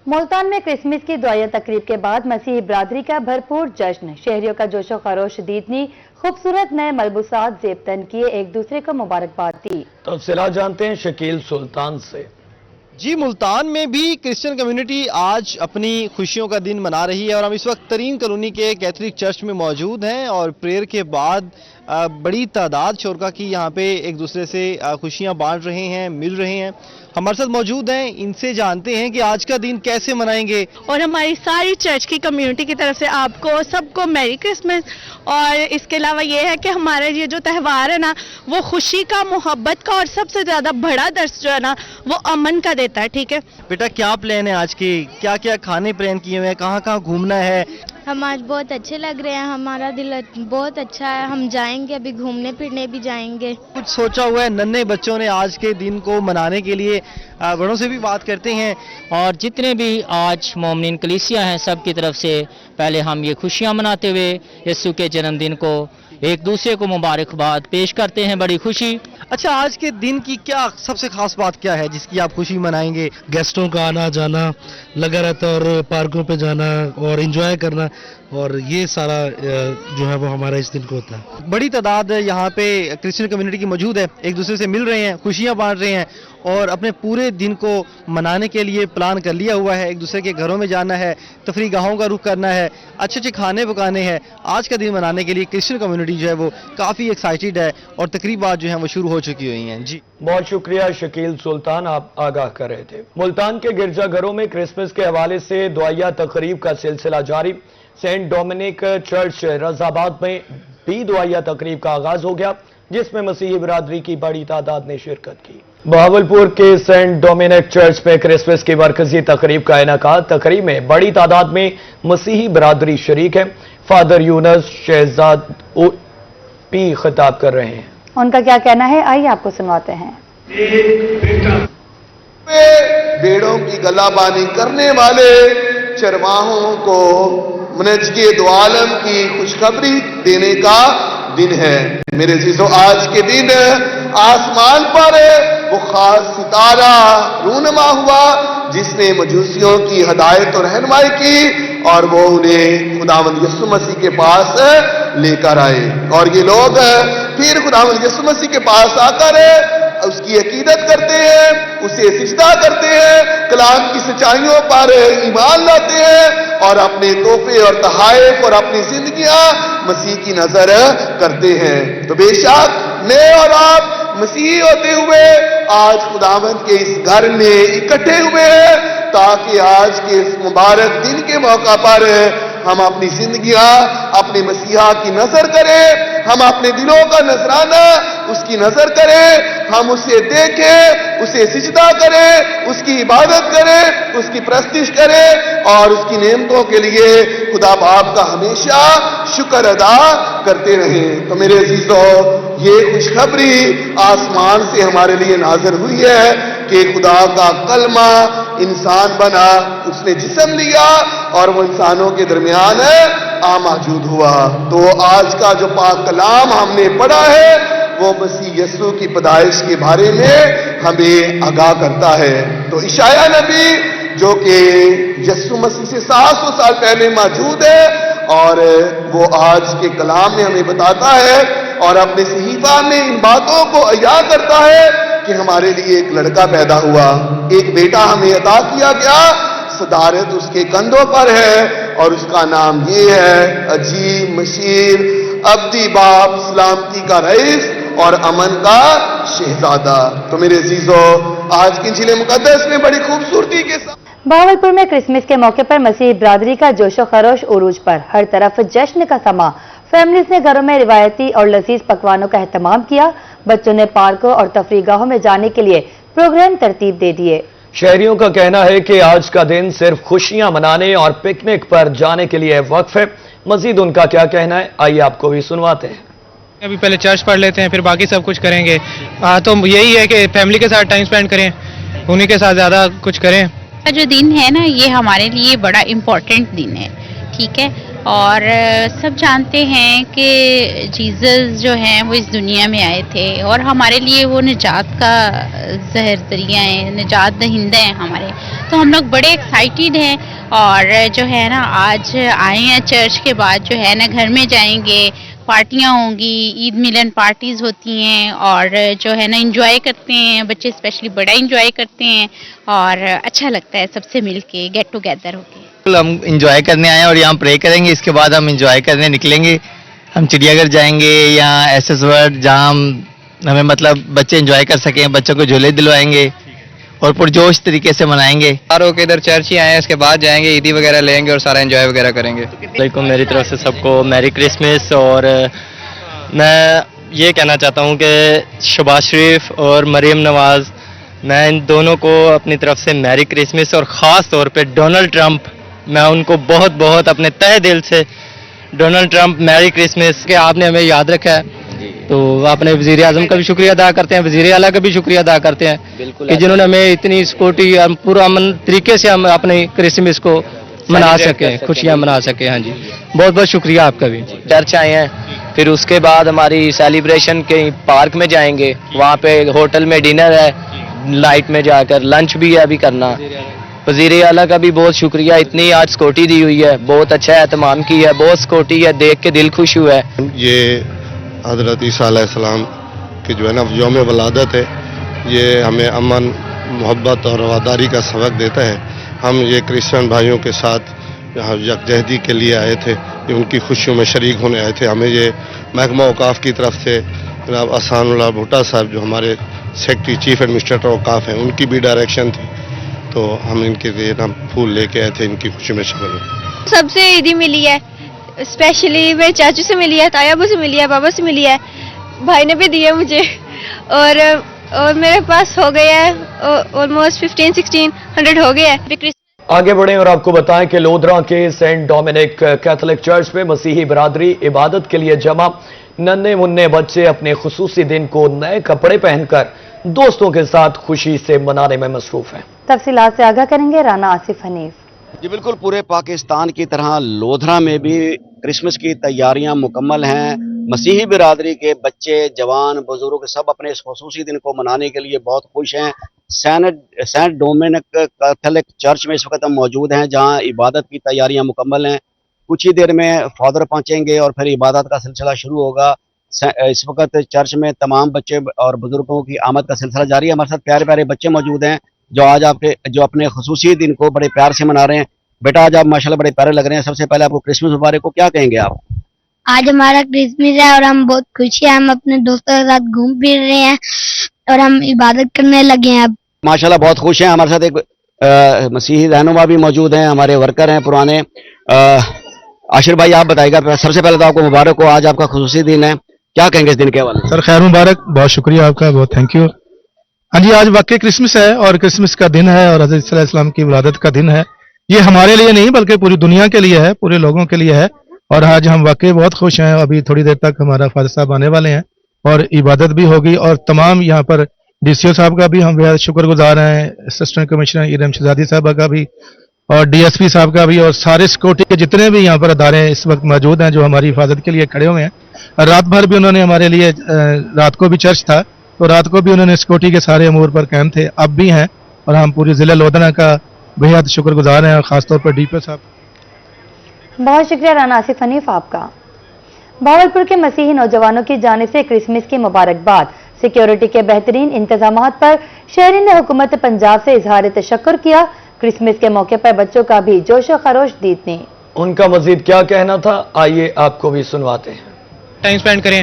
मुल्तान में क्रिसमस की दुआया तकरीब के बाद मसीही बरादरी का भरपूर जश्न। शहरियों का जोशो खरोश दीदनी, खूबसूरत नए मलबूसात जेब तन किए एक दूसरे को मुबारकबाद दी। तफसीलात जानते हैं शकील सुल्तान से। जी, मुल्तान में भी क्रिश्चियन कम्युनिटी आज अपनी खुशियों का दिन मना रही है और हम इस वक्त तरीन कॉलोनी के कैथोलिक चर्च में मौजूद हैं और प्रेयर के बाद बड़ी तादाद शोरका की यहाँ पे एक दूसरे से खुशियाँ बांट रहे हैं, मिल रहे हैं। हमारे साथ मौजूद हैं, इनसे जानते हैं कि आज का दिन कैसे मनाएंगे। और हमारी सारी चर्च की कम्युनिटी की तरफ से आपको सबको मैरी क्रिसमस। और इसके अलावा ये है कि हमारा ये जो त्यौहार है ना, वो खुशी का, मोहब्बत का और सबसे ज़्यादा बड़ा दर्स जो है ना, वो अमन का देता है। ठीक है बेटा, क्या प्लान है आज के? क्या क्या खाने प्लान किए हुए हैं? कहाँ कहाँ घूमना है? हम आज बहुत अच्छे लग रहे हैं, हमारा दिल बहुत अच्छा है। हम जाएंगे, अभी घूमने फिरने भी जाएंगे। कुछ सोचा हुआ है? नन्हे बच्चों ने आज के दिन को मनाने के लिए बड़ों से भी बात करते हैं। और जितने भी आज मोमिन कलीसिया हैं, सब की तरफ से पहले हम ये खुशियां मनाते हुए यीशु के जन्मदिन को एक दूसरे को मुबारकबाद पेश करते हैं। बड़ी खुशी। अच्छा, आज के दिन की क्या सबसे खास बात क्या है जिसकी आप खुशी मनाएंगे? गेस्टों का आना जाना लगा रहता है और पार्कों पे जाना और एंजॉय करना, और ये सारा जो है वो हमारा इस दिन को होता है। बड़ी तादाद यहाँ पे क्रिश्चियन कम्युनिटी की मौजूद है, एक दूसरे से मिल रहे हैं, खुशियाँ बांट रहे हैं और अपने पूरे दिन को मनाने के लिए प्लान कर लिया हुआ है। एक दूसरे के घरों में जाना है, तफरी गाहों का रुख करना है, अच्छे अच्छे खाने पकाने हैं। आज का दिन मनाने के लिए क्रिश्चियन कम्युनिटी जो है वो काफ़ी एक्साइटेड है और तकरीबात जो है वो शुरू हो चुकी हुई हैं। जी, बहुत शुक्रिया शकील सुल्तान, आप आगाह कर रहे थे। मुल्तान के गिरजाघरों में क्रिसमस के हवाले से दुआया तकरीब का सिलसिला जारी। सेंट डोमिनिक चर्च रजाबाद में भी दुआया तकरीब का आगाज हो गया, जिसमें मसीही बिरादरी की बड़ी तादाद ने शिरकत की। बहावलपुर के सेंट डोमिनिक चर्च में क्रिसमस की मरकजी तकरीब का इनेकाद। तकरीब में बड़ी तादाद में मसीही बिरादरी शरीक है। फादर यूनस शहजाद भी खिताब कर रहे हैं। उनका क्या कहना है, आइए आपको सुनवाते हैं। भेड़ों की गलाबानी करने वाले चरवाहों को मुनज्जे दो आलम की खुशखबरी देने का दिन है। मेरे अजीजों, आज के दिन आसमान पर वो खास सितारा रूनमा हुआ जिसने मजूसियों की हदायत और रहनुमाई की और वो उन्हें खुदावंद यीशु मसीह के पास लेकर आए। और ये लोग फिर खुदावंद यीशु मसीह के पास आकर उसकी अकीदत करते हैं, उसे सिजदा करते हैं, कलाम की सच्चाइयों पर ईमान लाते हैं और अपने तोहफे और तहाइफ और अपनी जिंदगियां मसीह की नजर करते हैं। तो बेशक मैं और आप मसीही होते हुए आज खुदावंद के इस घर में इकट्ठे हुए हैं ताकि आज के इस मुबारक दिन के मौका पर हम अपनी जिंदगियां अपने मसीहा की नजर करें, हम अपने दिलों का नजराना उसकी नजर करें, हम उसे देखें, उसे सिजदा करें, उसकी इबादत करें, उसकी प्रस्तिश करें और उसकी नेमतों के लिए खुदा बाप का हमेशा शुक्र अदा करते रहें। तो मेरे अजीजों, ये खुशखबरी आसमान से हमारे लिए नाज़िल हुई है कि खुदा का कलमा इंसान बना, उसने जिस्म लिया और वो इंसानों के दरमियान मौजूद हुआ। तो आज का जो पाक कलाम हमने पढ़ा है वो मसीह यीशु की पैदाइश के बारे में हमें आगाह करता है। तो इशाया नबी जो कि यीशु मसीह से 700 साल पहले मौजूद है और वो आज के कलाम में हमें बताता है और अपने सहीफा में इन बातों को अया करता है कि हमारे लिए एक लड़का पैदा हुआ, एक बेटा हमें अता किया गया, सदारत उसके कंधों पर है और उसका नाम ये है अजीब, मशीर, अब्दी बाप, सलामती का रईस और अमन का शहजादा। तो मेरे अजीजों, आज की इंजील मुकद्दस में बड़ी खूबसूरती के साथ बहावलपुर में क्रिसमस के मौके पर मसीही बिरादरी का जोशो खरोश उरूज पर। हर तरफ जश्न का समा। फैमिलीज ने घरों में रिवायती और लजीज पकवानों का एहतमाम किया। बच्चों ने पार्कों और तफरीगाहों में जाने के लिए प्रोग्राम तरतीब दे दिए। शहरियों का कहना है कि आज का दिन सिर्फ खुशियां मनाने और पिकनिक पर जाने के लिए वक्फ है। मजीद उनका क्या कहना है, आइए आपको भी सुनवाते हैं। अभी पहले चर्च पढ़ लेते हैं, फिर बाकी सब कुछ करेंगे। तो यही है कि फैमिली के साथ टाइम स्पेंड करें, उन्हीं के साथ ज़्यादा कुछ करें। जो दिन है ना, ये हमारे लिए बड़ा इम्पोर्टेंट दिन है, ठीक है। और सब जानते हैं कि जीसस जो हैं वो इस दुनिया में आए थे और हमारे लिए वो निजात का ज़हर ज़रिया है, निजात दहिंदा है हमारे। تو ہم لوگ بڑے ایکسائٹیڈ ہیں اور جو ہے نا آج آئے ہیں چرچ کے بعد جو ہے نا گھر میں جائیں گے, پارٹیاں ہوں گی, عید ملن پارٹیز ہوتی ہیں اور جو ہے نا انجوائے کرتے ہیں, بچے اسپیشلی بڑا انجوائے کرتے ہیں اور اچھا لگتا ہے سب سے مل کے گیٹ ٹوگیدر ہو کے. ہم انجوائے کرنے آئے ہیں اور یہاں پرے کریں گے, اس کے بعد ہم انجوائے کرنے نکلیں گے. ہم چڑیا گھر جائیں گے یا ایس ایس ورڈ, جہاں ہمیں مطلب بچے انجوائے کر سکیں, بچوں کو جھولے دلوائیں گے اور پرجوش طریقے سے منائیں گے. ساروں کے ادھر چرچ ہی آئے ہیں, اس کے بعد جائیں گے عیدی وغیرہ لیں گے اور سارا انجوائے وغیرہ کریں گے. علیکم, میری طرف سے سب کو میری کرسمس. اور میں یہ کہنا چاہتا ہوں کہ شہباز شریف اور مریم نواز, میں ان دونوں کو اپنی طرف سے میری کرسمس, اور خاص طور پہ ڈونلڈ ٹرمپ, میں ان کو بہت بہت اپنے تہہ دل سے ڈونلڈ ٹرمپ میری کرسمس کہ آپ نے ہمیں یاد رکھا ہے. تو اپنے وزیر اعظم کا بھی شکریہ ادا کرتے ہیں, وزیر اعلیٰ کا بھی شکریہ ادا کرتے ہیں کہ جنہوں نے ہمیں اتنی سکیورٹی اور پورا امن طریقے سے ہم اپنی کرسمس کو منا سکیں, خوشیاں منا سکیں. ہاں جی, بہت بہت شکریہ آپ کا بھی. چرچ آئے ہیں, پھر اس کے بعد ہماری سیلیبریشن کہیں پارک میں جائیں گے, وہاں پہ ہوٹل میں ڈنر ہے, لائٹ میں جا کر لنچ بھی ہے ابھی کرنا. وزیر اعلیٰ کا بھی بہت شکریہ, اتنی آج سکیورٹی دی ہوئی ہے, بہت اچھا اہتمام کی ہے, بہت سکیورٹی ہے, دیکھ کے دل خوش ہوا ہے. یہ حضرت عیسیٰ علیہ السلام کی جو ہے نا یوم ولادت ہے, یہ ہمیں امن, محبت اور رواداری کا سبق دیتا ہے. ہم یہ کرسچن بھائیوں کے ساتھ یہاں یکجہتی کے لیے آئے تھے, یہ ان کی خوشیوں میں شریک ہونے آئے تھے. ہمیں یہ محکمہ اوقاف کی طرف سے جناب احسان اللہ بھٹا صاحب جو ہمارے سیکرٹری چیف ایڈمنسٹریٹر اوقاف ہیں, ان کی بھی ڈائریکشن تھی, تو ہم ان کے لیے نا پھول لے کے آئے تھے, ان کی خوشی میں شامل ہوئے. سب سے عیدی ملی ہے, اسپیشلی میرے چاچو سے ملی ہے, تایا ابو سے ملی ہے, بابا سے ملی ہے, بھائی نے بھی دی ہے مجھے, اور میرے پاس ہو گیا ہے آلموسٹ 15-1600 ہو گیا ہے. آگے بڑھیں اور آپ کو بتائیں کہ لودھرا کے سینٹ ڈومینک کیتھولک چرچ میں مسیحی برادری عبادت کے لیے جمع. ننھے منھے بچے اپنے خصوصی دن کو نئے کپڑے پہن کر دوستوں کے ساتھ خوشی سے منانے میں مصروف ہیں. تفصیلات سے آگاہ کریں گے رانا آصف حنیف. جی بالکل, پورے پاکستان کی طرح لودھرا میں بھی کرسمس کی تیاریاں مکمل ہیں. مسیحی برادری کے بچے, جوان, بزرگ سب اپنے اس خصوصی دن کو منانے کے لیے بہت خوش ہیں. سینٹ ڈومینک کیتھولک چرچ میں اس وقت ہم موجود ہیں, جہاں عبادت کی تیاریاں مکمل ہیں. کچھ ہی دیر میں فادر پہنچیں گے اور پھر عبادت کا سلسلہ شروع ہوگا. اس وقت چرچ میں تمام بچے اور بزرگوں کی آمد کا سلسلہ جاری ہے. ہمارے ساتھ پیارے پیارے بچے موجود ہیں جو آج جو اپنے خصوصی دن کو بڑے پیار سے منا رہے ہیں. بیٹا آج آپ ماشاءاللہ بڑے پیارے لگ رہے ہیں. سب سے پہلے آپ کو کرسمس مبارک ہو, کیا کہیں گے آپ؟ آج ہمارا کرسمس ہے اور ہم بہت خوش ہیں. ہم اپنے دوستوں کے ساتھ گھوم پھر رہے ہیں اور ہم عبادت کرنے لگے ہیں. اب ماشاءاللہ بہت خوش ہیں. ہمارے ساتھ ایک مسیحی رہنما بھی موجود ہیں, ہمارے ورکر ہیں پرانے. عاشر بھائی آپ بتائیے گا, سب سے پہلے تو آپ کو مبارک ہو, آج آپ کا خصوصی دن ہے, کیا کہیں گے اس دن کے حوالے؟ سر خیر مبارک, بہت شکریہ آپ کا, بہت تھینک یو. ہاں جی, آج واقعی کرسمس ہے اور کرسمس کا دن ہے اور حضرت عیسیٰ علیہ السلام کی ولادت کا دن ہے. یہ ہمارے لیے نہیں بلکہ پوری دنیا کے لیے ہے, پورے لوگوں کے لیے ہے. اور آج ہم واقعی بہت خوش ہیں. ابھی تھوڑی دیر تک ہمارا فادر صاحب آنے والے ہیں اور عبادت بھی ہوگی. اور تمام یہاں پر ڈی سی او صاحب کا بھی ہم بہت شکر گزار ہیں, اسسٹنٹ کمشنر ارم شہزادی صاحبہ کا بھی, اور ڈی ایس پی صاحب کا بھی, اور سارے سیکورٹی کے جتنے بھی یہاں پر ادارے ہیں اس وقت موجود ہیں جو ہماری حفاظت کے لیے کھڑے ہوئے ہیں. رات بھر بھی انہوں نے ہمارے لیے, رات کو بھی چرچ تھا تو رات کو بھی انہوں نے سیکورٹی کے سارے امور پر قائم تھے, اب بھی ہیں. اور ہم پوری ضلع لودھرا کا بہت شکر گزار ہیں, اور خاص طور پر ڈی پی او صاحب. بہت شکریہ رانا آصف حنیف آپ کا. بھاولپور کے مسیحی نوجوانوں کی جانب سے کرسمس کی مبارکباد. سیکیورٹی کے بہترین انتظامات پر شہریوں نے حکومت پنجاب سے اظہار تشکر کیا. کرسمس کے موقع پر بچوں کا بھی جوش و خروش دیدنے. ان کا مزید کیا کہنا تھا, آئیے آپ کو بھی سنواتے ہیں. ٹائم سپینڈ کریں,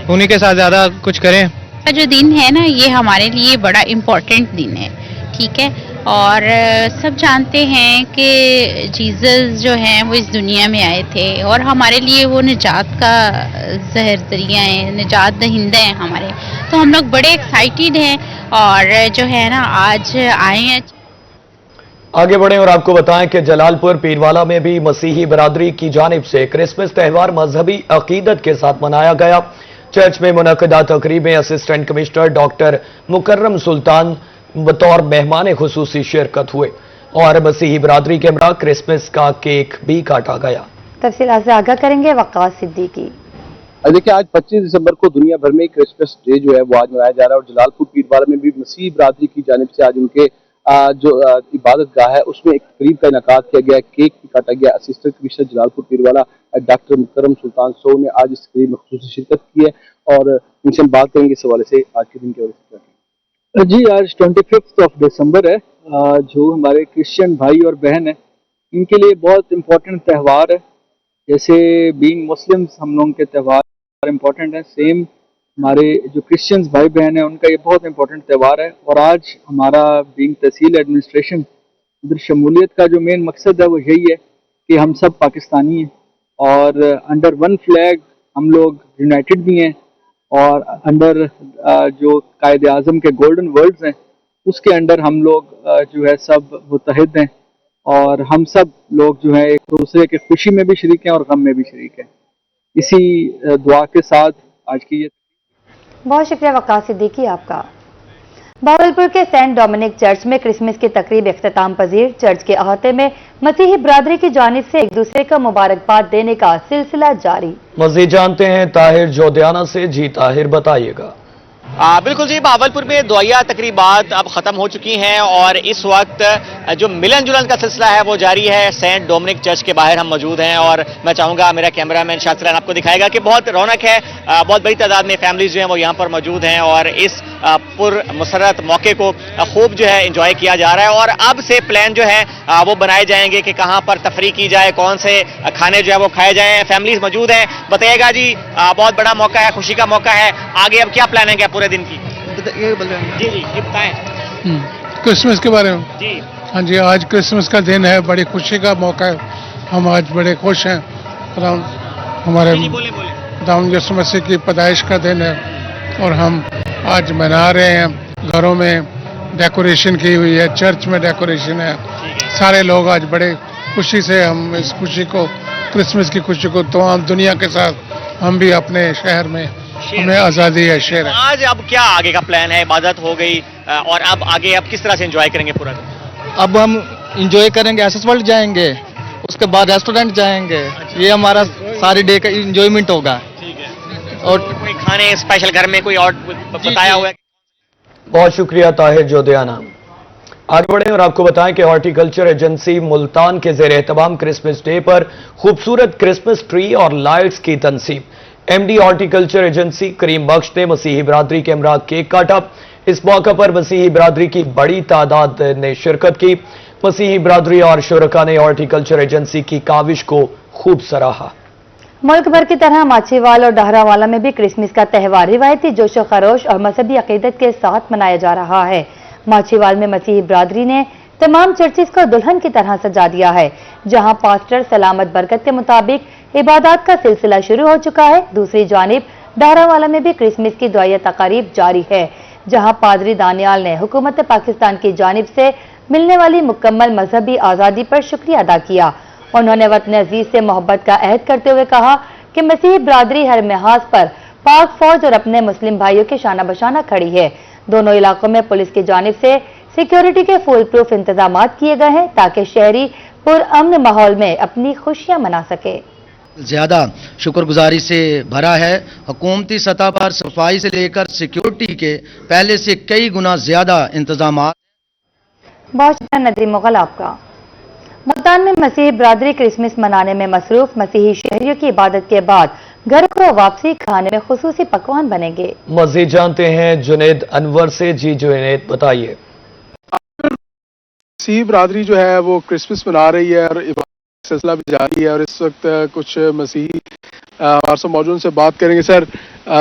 انہی کے ساتھ زیادہ کچھ کریں. جو دن ہے نا یہ ہمارے لیے بڑا امپورٹنٹ دن ہے, ٹھیک ہے. اور سب جانتے ہیں کہ جیزس جو ہیں وہ اس دنیا میں آئے تھے اور ہمارے لیے وہ نجات کا زہر ذریعہ ہیں, نجات دہندہ ہیں ہمارے. تو ہم لوگ بڑے ایکسائٹیڈ ہیں اور جو ہے نا آج آئے ہیں. آگے بڑھیں اور آپ کو بتائیں کہ جلال پور پیروالا میں بھی مسیحی برادری کی جانب سے کرسمس تہوار مذہبی عقیدت کے ساتھ منایا گیا. چرچ میں منعقدہ تقریب میں اسسٹنٹ کمشنر ڈاکٹر مکرم سلطان بطور مہمان خصوصی شرکت ہوئے اور مسیحی برادری کے ہمراہ کرسمس کا کیک بھی کاٹا گیا. تفصیلات سے آگاہ کریں گے وقاص صدیقی. دیکھیں, آج 25 دسمبر کو دنیا بھر میں کرسمس ڈے جو ہے وہ آج منایا جا رہا ہے اور جلال پور پیروالا میں بھی مسیحی برادری کی جانب سے آج ان کے जो इबादत गाह है उसमें एक तकरीब का इनेकाद किया गया, केक भी काटा गया। Assistant commissioner Jalalpur Pirwala doctor Mukarram Sultan सो ने आज इस तकरीब में खुसूसी शिरकत की है और उनसे हम बात करेंगे इस हवाले से आज के दिन के हवाले से। जी आज 25 दिसंबर है, जो हमारे क्रिश्चियन भाई और बहन है इनके लिए बहुत इम्पोर्टेंट त्यौहार है। जैसे बीइंग मुस्लिम्स हम लोगों के त्यौहार इम्पोर्टेंट है, सेम हमारे जो क्रिश्चियंस भाई बहन है उनका ये बहुत इम्पोर्टेंट त्यौहार है। और आज हमारा बीइंग तहसील एडमिनिस्ट्रेशन इधर शमूलियत का जो मेन मकसद है वो यही है कि हम सब पाकिस्तानी हैं और अंडर वन फ्लैग हम लोग यूनाइटेड भी हैं और अंडर जो कायदे आज़म के गोल्डन वर्ड्स हैं उसके अंडर हम लोग जो है सब मुत्तहिद हैं और हम सब लोग जो है एक दूसरे के खुशी में भी शरीक हैं और गम में भी शरीक हैं। इसी दुआ के साथ आज की ये बहुत शुक्रिया वक़ास सिद्दीकी आपका। भागलपुर के सेंट डोमिनिक चर्च में क्रिसमस की तकरीब इख्तिताम पजीर। चर्च के अहाते में मसीही बिरादरी की जानिब से एक दूसरे को मुबारकबाद देने का सिलसिला जारी। मजीद जानते हैं ताहिर जोधियाना से। जी ताहिर बताइएगा। बिल्कुल जी, भावलपुर में दुआया तकरीबात अब खत्म हो चुकी हैं और इस वक्त जो मिलन जुलन का सिलसिला है वो जारी है। सेंट डोमिनिक चर्च के बाहर हम मौजूद हैं और मैं चाहूंगा मेरा कैमरामैन शास्त्रन आपको दिखाएगा कि बहुत रौनक है। बहुत बड़ी तादाद में फैमिलीज जो हैं वो यहाँ पर मौजूद हैं और इस पुर मुसरत मौके को खूब जो है इंजॉय किया जा रहा है। और अब से प्लान जो है वो बनाए जाएंगे कि कहाँ पर तफरी की जाए, कौन से खाने जो है वो खाए जाए। फैमिलीज मौजूद हैं। बताइएगा जी, बहुत बड़ा मौका है, खुशी का मौका है। आगे अब क्या प्लानिंग है पूरे दिन की? जी जी ये बताएं। क्रिसमस के बारे में जी। हाँ जी, आज क्रिसमस का दिन है, बड़ी खुशी का मौका है। हम आज बड़े खुश हैं। हमारे दाऊद यीशु मसीह की पैदाइश का दिन है और हम आज मना रहे हैं। घरों में डेकोरेशन की हुई है, चर्च में डेकोरेशन है। सारे लोग आज बड़े खुशी से हम इस खुशी को, क्रिसमस की खुशी को तमाम दुनिया के साथ हम भी अपने शहर में, हमें आज़ादी है, शेर है। आज अब क्या आगे का प्लान है? इबादत हो गई और अब आगे अब किस तरह से एंजॉय करेंगे पूरा दिन? अब हम एंजॉय करेंगे, एसएस वर्ल्ड जाएंगे, उसके बाद रेस्टोरेंट जाएंगे। ये हमारा सारी डे का एंजॉयमेंट होगा। और कोई खाने स्पेशल घर में कोई और बताया हुआ है? बहुत शुक्रिया ताहिर जोधियाना। आगे बढ़े और आपको बताएं कि हॉर्टिकल्चर एजेंसी मुल्तान के ज़ेर एहतमाम क्रिसमस डे पर खूबसूरत क्रिसमस ट्री और लाइट्स की तनसीब। एमडी हॉर्टिकल्चर एजेंसी करीम बख्श ने मसीही बिरादरी के हमरा केक काटा। इस मौका पर मसीही बिरादरी की बड़ी तादाद ने शिरकत की। मसीही बिरादरी और शुरका ने हॉर्टिकल्चर एजेंसी की काविश को खूब सराहा। मुल्क भर की तरह माछीवाल और डहरावाला में भी क्रिसमस का त्यौहार रिवायती जोशो खरोश और मजहबी अकीदत के साथ मनाया जा रहा है। माछीवाल में मसीही बिरादरी ने तमाम चर्चिस को दुल्हन की तरह सजा दिया है, जहां पास्टर सलामत बरकत के मुताबिक इबादत का सिलसिला शुरू हो चुका है। दूसरी जानिब डहरावाला में भी क्रिसमस की दुआया तकारीब जारी है, जहां पादरी दानियाल ने हुकूमत पाकिस्तान की जानिब से मिलने वाली मुकम्मल मजहबी आज़ादी पर शुक्रिया अदा किया। उन्होंने वतन अजीज से मोहब्बत का अहद करते हुए कहा कि मसीही बिरादरी हर लिहाज पर पाक फौज और अपने मुस्लिम भाइयों के शाना बशाना खड़ी है। दोनों इलाकों में पुलिस की जानिब से सिक्योरिटी के फुल प्रूफ इंतजाम किए गए हैं ताकि शहरी पुरअमन माहौल में अपनी खुशियां मना सके। ज़्यादा शुक्रगुजारी से भरा है। हुकूमती सतह पर सफाई से लेकर सिक्योरिटी के पहले से कई गुना ज़्यादा इंतजाम। बहुत शुक्रिया नदरी मुगल आपका। मुल्तान में मसीही बिरादरी क्रिसमस मनाने में मसरूफ। मसीही शहरियों की इबादत के बाद घर को वापसी खाने में खुसूसी पकवान बनेंगे। मजीद जानते हैं जुनेद अनवर से। जी जुनेद बताइए। मसीही बिरादरी जो है वो क्रिसमस मना रही है और सिलसिला भी जारी है और इस वक्त कुछ मसीही और सब मौजूद से बात करेंगे। सर,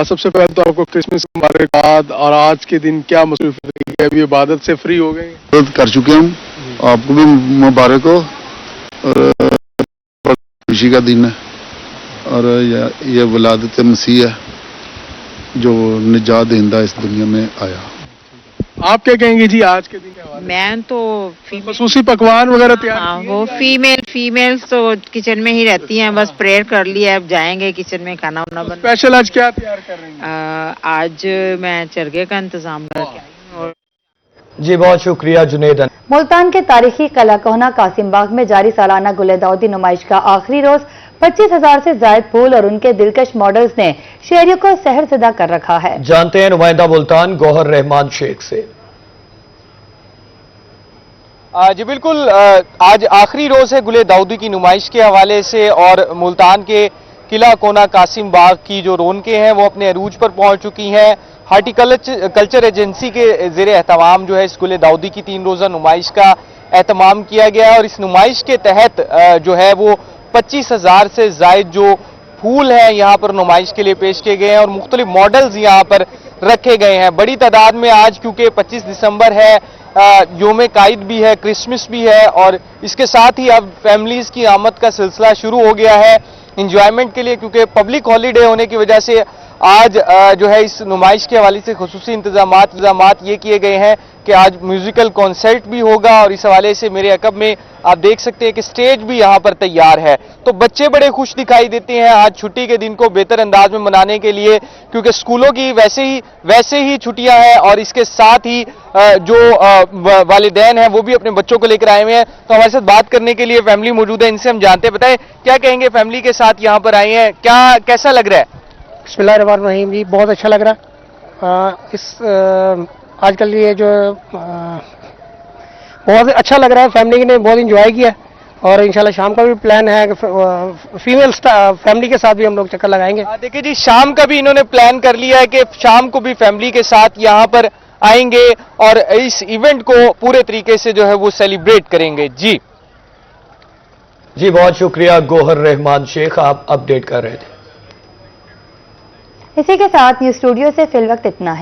सबसे पहले तो आपको क्रिसमस मुबारकबाद। और आज के दिन क्या मसरूफियत रही है? अभी इबादत से फ्री हो गए? इबादत कर चुके हूँ, आपको भी मुबारक हो। और खुशी का दिन है और ये वलादत मसीह है जो निजात देंदा इस दुनिया में आया। आप क्या कहेंगे जी आज के दिन? मैं तो खसूसी पकवान वगैरह तैयार? वो फीमेल्स तो किचन में ही रहती हैं, बस प्रेयर कर लिया, अब जाएंगे किचन में खाना वाना बना। स्पेशल आज क्या तैयार कर रही हैं? आज मैं चरगे का इंतजाम करके आई हूं। जी बहुत शुक्रिया जुनेद। मुल्तान के तारीखी कला कोहना कासिम बाग में जारी सालाना गुले दाऊदी नुमाइश का आखिरी रोज 25,000 से ज्यादा फूल और उनके दिलकश मॉडल्स ने शहरियों को सहर सदा कर रखा है। जानते हैं नुमाइंदा मुल्तान गौहर रहमान शेख से। जी बिल्कुल, आज आखिरी रोज है गुले दाऊदी की नुमाइश के हवाले से और मुल्तान के किला कोना कासिम बाग की जो रौनकें हैं वो अपने अरूज पर पहुंच चुकी हैं। हार्टिकल्चर एजेंसी के ज़ेर एहतमाम जो है इस गुले दाऊदी की 3 रोज़ा नुमाइश का एहतमाम किया गया है और इस नुमाइश के तहत जो है वो 25,000 से ज़ायद जो फूल हैं यहाँ पर नुमाइश के लिए पेश किए गए हैं और मुख्तलिफ मॉडल्स यहाँ पर रखे गए हैं। बड़ी तादाद में आज क्योंकि 25 दिसंबर है, योम कायद भी है, क्रिसमस भी है और इसके साथ ही अब फैमिलीज की आमद का सिलसिला शुरू हो गया है इंजॉयमेंट के लिए, क्योंकि पब्लिक हॉलीडे होने की वजह से आज जो है इस नुमाइश के हवाले से खुसूसी इंतजामात ये किए गए हैं कि आज म्यूजिकल कॉन्सर्ट भी होगा और इस हवाले से मेरे अकब में आप देख सकते हैं कि स्टेज भी यहाँ पर तैयार है। तो बच्चे बड़े खुश दिखाई देते हैं आज छुट्टी के दिन को बेहतर अंदाज में मनाने के लिए, क्योंकि स्कूलों की वैसे ही छुट्टियां हैं और इसके साथ ही जो वालिदैन हैं वो भी अपने बच्चों को लेकर आए हुए हैं। तो हमारे साथ बात करने के लिए फैमिली मौजूद है, इनसे हम जानते हैं। बताएं क्या कहेंगे, फैमिली के साथ यहाँ पर आए हैं, कैसा लग रहा है? बिस्मिल्लाहिर्रहमानिर्रहीम जी, बहुत अच्छा लग रहा है। आजकल ये जो बहुत अच्छा लग रहा है, फैमिली ने बहुत इंजॉय किया और इंशाल्लाह शाम का भी प्लान है, फीमेल फैमिली के साथ भी हम लोग चक्कर लगाएंगे। देखिए जी, शाम का भी इन्होंने प्लान कर लिया है कि शाम को भी फैमिली के साथ यहाँ पर आएंगे और इस इवेंट को पूरे तरीके से जो है वो सेलिब्रेट करेंगे। जी बहुत शुक्रिया गोहर रहमान शेख, आप अपडेट कर रहे थे। इसी के साथ न्यूज स्टूडियो से फिल वक्त इतना है।